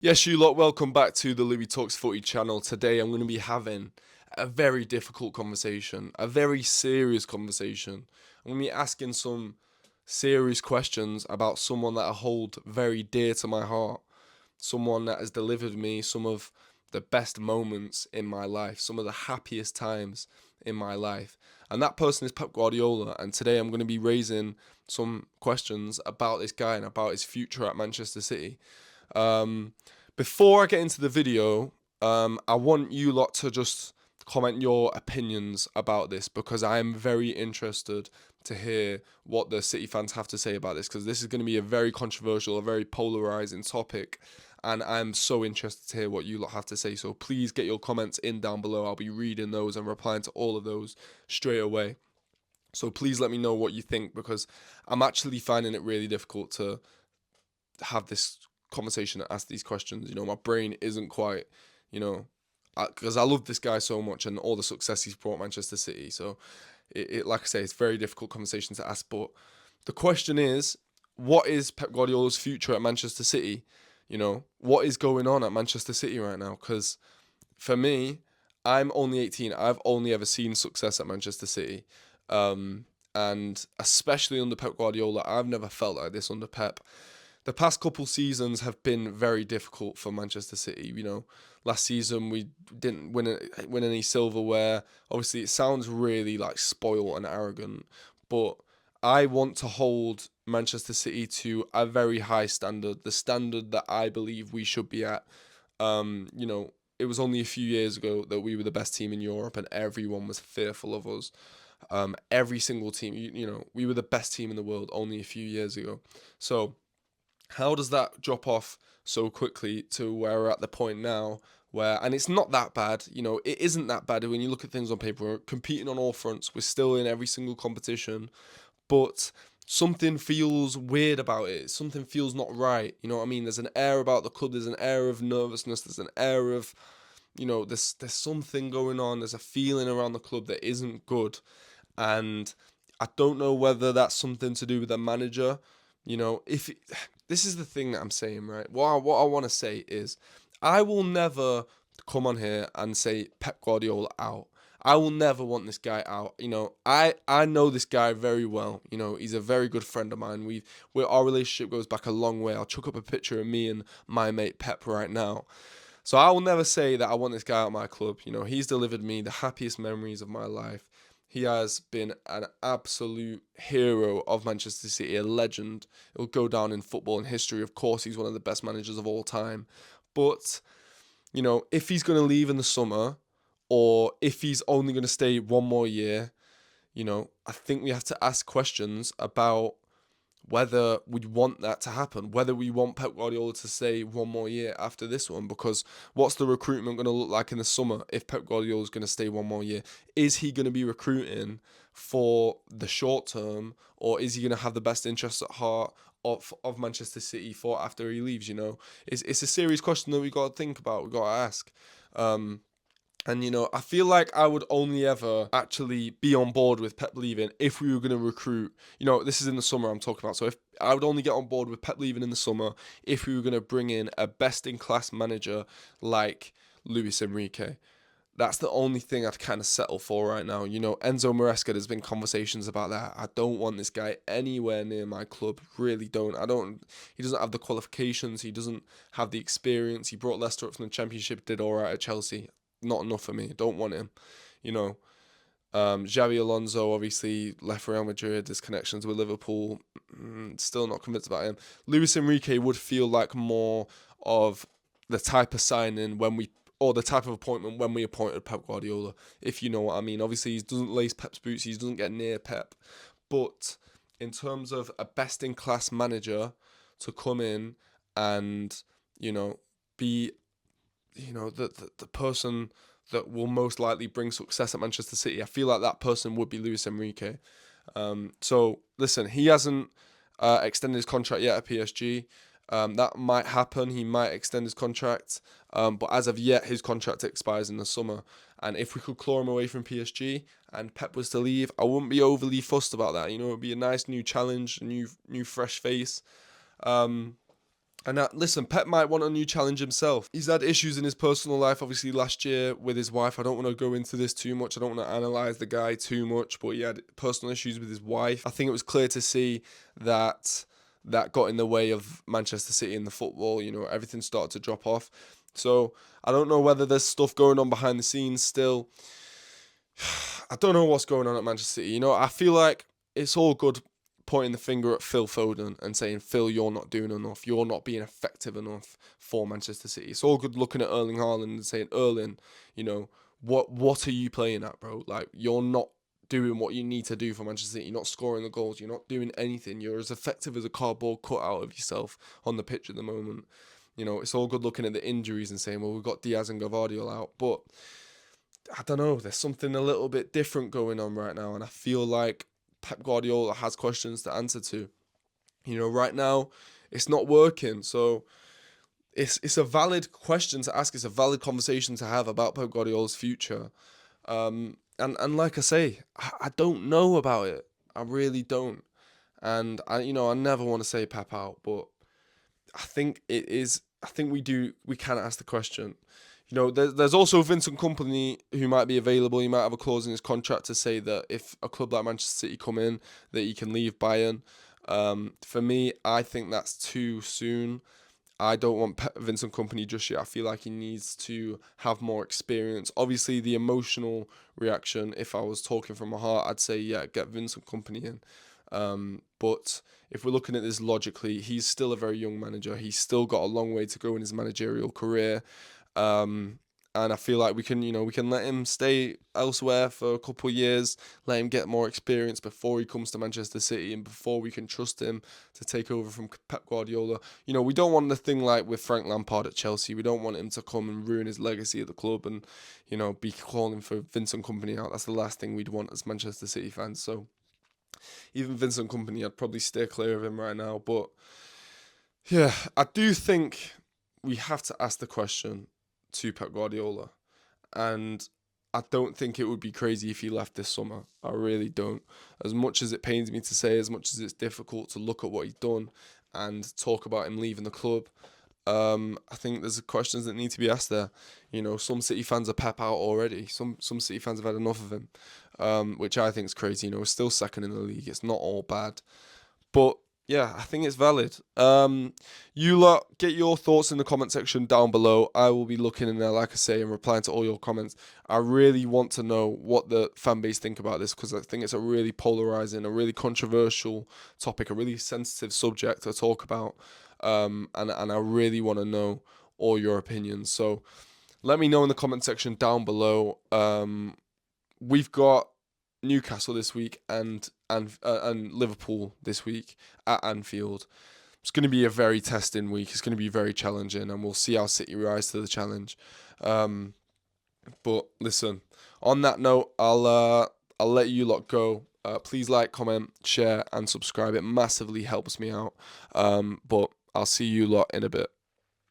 Yes, you lot, welcome back to the Louis Talks Footy channel. Today I'm going to be having a very difficult conversation, a very serious conversation. I'm going to be asking some serious questions about someone that I hold very dear to my heart, someone that has delivered me some of the best moments in my life, some of the happiest times in my life. And that person is Pep Guardiola. And today I'm going to be raising some questions about this guy and about his future at Manchester City. Um, Before I get into the video, I want you lot to just comment your opinions about this because I am very interested to hear what the City fans have to say about this because this is going to be a very controversial, a very polarizing topic. And I'm so interested to hear what you lot have to say. So please get your comments in down below. I'll be reading those and replying to all of those straight away. So please let me know what you think because I'm actually finding it really difficult to have this conversation and ask these questions. My brain isn't quite, you know, because I love this guy so much and all the success he's brought Manchester City. So like I say, it's a very difficult conversation to ask. But the question is, what is Pep Guardiola's future at Manchester City? What is going on at Manchester City right now? Because for me, I'm only 18. I've only ever seen success at Manchester City. And especially under Pep Guardiola, I've never felt like this under Pep. The past couple seasons have been very difficult for Manchester City. Last season we didn't win any silverware. Obviously, it sounds really like spoiled and arrogant, but I want to hold Manchester City to a very high standard, the standard that I believe we should be at. It was only a few years ago that we were the best team in Europe, and everyone was fearful of us. Every single team, we were the best team in the world only a few years ago. So how does that drop off so quickly to where we're at the point now where, and it's not that bad, it isn't that bad when you look at things on paper. We're competing on all fronts, we're still in every single competition, but something feels weird about it. Something feels not right. You know what I mean? There's an air about the club, there's an air of nervousness, there's an air of, there's something going on, there's a feeling around the club that isn't good. And I don't know whether that's something to do with the manager. If this is the thing that I'm saying, right? What I want to say is, I will never come on here and say Pep Guardiola out. I will never want this guy out. I know this guy very well. He's a very good friend of mine. Our relationship goes back a long way. I'll chuck up a picture of me and my mate Pep right now. So I will never say that I want this guy out of my club. He's delivered me the happiest memories of my life. He has been an absolute hero of Manchester City, a legend. He'll go down in football and history. Of course, he's one of the best managers of all time. But, if he's going to leave in the summer or if he's only going to stay one more year, I think we have to ask questions about whether we want that to happen, whether we want Pep Guardiola to stay one more year after this one, because what's the recruitment going to look like in the summer if Pep Guardiola is going to stay one more year? Is he going to be recruiting for the short term, or is he going to have the best interests at heart of Manchester City for after he leaves? It's a serious question that we got to think about, we got to ask. And I feel like I would only ever actually be on board with Pep leaving if we were going to recruit. This is in the summer I'm talking about. So if I would only get on board with Pep leaving in the summer if we were going to bring in a best in class manager like Luis Enrique. That's the only thing I'd kind of settle for right now. Enzo Maresca, there's been conversations about that. I don't want this guy anywhere near my club. Really don't. He doesn't have the qualifications. He doesn't have the experience. He brought Leicester up from the Championship, did all right at Chelsea. Not enough for me. Don't want him. You know, Xabi Alonso obviously left Real Madrid. His connections with Liverpool. Still not convinced about him. Luis Enrique would feel like more of the type of signing or the type of appointment when we appointed Pep Guardiola, if you know what I mean. Obviously, he doesn't lace Pep's boots. He doesn't get near Pep. But in terms of a best-in-class manager to come in and, be the person that will most likely bring success at Manchester City, I feel like that person would be Luis Enrique. So listen, he hasn't extended his contract yet at PSG. That might happen. He might extend his contract, but as of yet, his contract expires in the summer. And if we could claw him away from PSG and Pep was to leave, I wouldn't be overly fussed about that. It would be a nice new challenge, a new fresh face. And listen, Pep might want a new challenge himself. He's had issues in his personal life, obviously, last year with his wife. I don't want to go into this too much. I don't want to analyse the guy too much, but he had personal issues with his wife. I think it was clear to see that that got in the way of Manchester City in the football. You know, everything started to drop off. So I don't know whether there's stuff going on behind the scenes still. I don't know what's going on at Manchester City. You know, I feel like it's all good pointing the finger at Phil Foden and saying, Phil, you're not doing enough. You're not being effective enough for Manchester City. It's all good looking at Erling Haaland and saying, Erling, you know, what are you playing at, bro? Like, you're not doing what you need to do for Manchester City. You're not scoring the goals. You're not doing anything. You're as effective as a cardboard cutout of yourself on the pitch at the moment. You know, it's all good looking at the injuries and saying, well, we've got Diaz and Guardiola out. But I don't know, there's something a little bit different going on right now. And I feel like Pep Guardiola has questions to answer to. You know, right now, it's not working. So it's a valid question to ask. It's a valid conversation to have about Pep Guardiola's future. And like I say, I don't know about it. I really don't. And I never want to say Pep out, but I think it is. I think we can ask the question. You know, there's also Vincent Kompany who might be available. He might have a clause in his contract to say that if a club like Manchester City come in, that he can leave Bayern. For me, I think that's too soon. I don't want Vincent Kompany just yet. I feel like he needs to have more experience. Obviously, the emotional reaction, if I was talking from my heart, I'd say, yeah, get Vincent Kompany in. But if we're looking at this logically, he's still a very young manager. He's still got a long way to go in his managerial career. And I feel like we can let him stay elsewhere for a couple of years, let him get more experience before he comes to Manchester City and before we can trust him to take over from Pep Guardiola. You know, we don't want the thing like with Frank Lampard at Chelsea. We don't want him to come and ruin his legacy at the club and, be calling for Vincent Kompany out. That's the last thing we'd want as Manchester City fans. So even Vincent Kompany, I'd probably steer clear of him right now. But yeah, I do think we have to ask the question to Pep Guardiola, and I don't think it would be crazy if he left this summer. I really don't. As much as it pains me to say, as much as it's difficult to look at what he's done and talk about him leaving the club, I think there's questions that need to be asked there. You know, some City fans are Pep out already. Some City fans have had enough of him, which I think is crazy. You know, we're still second in the league. It's not all bad, but yeah, I think it's valid. You lot, get your thoughts in the comment section down below. I will be looking in there, like I say, and replying to all your comments. I really want to know what the fan base think about this, because I think it's a really polarizing, a really controversial topic, a really sensitive subject to talk about. And I really want to know all your opinions. So let me know in the comment section down below. We've got Newcastle this week and Liverpool this week at Anfield. It's going to be a very testing week. It's going to be very challenging, and we'll see how City rise to the challenge. But listen, on that note, I'll let you lot go. Please like, comment, share, and subscribe. It massively helps me out. But I'll see you lot in a bit.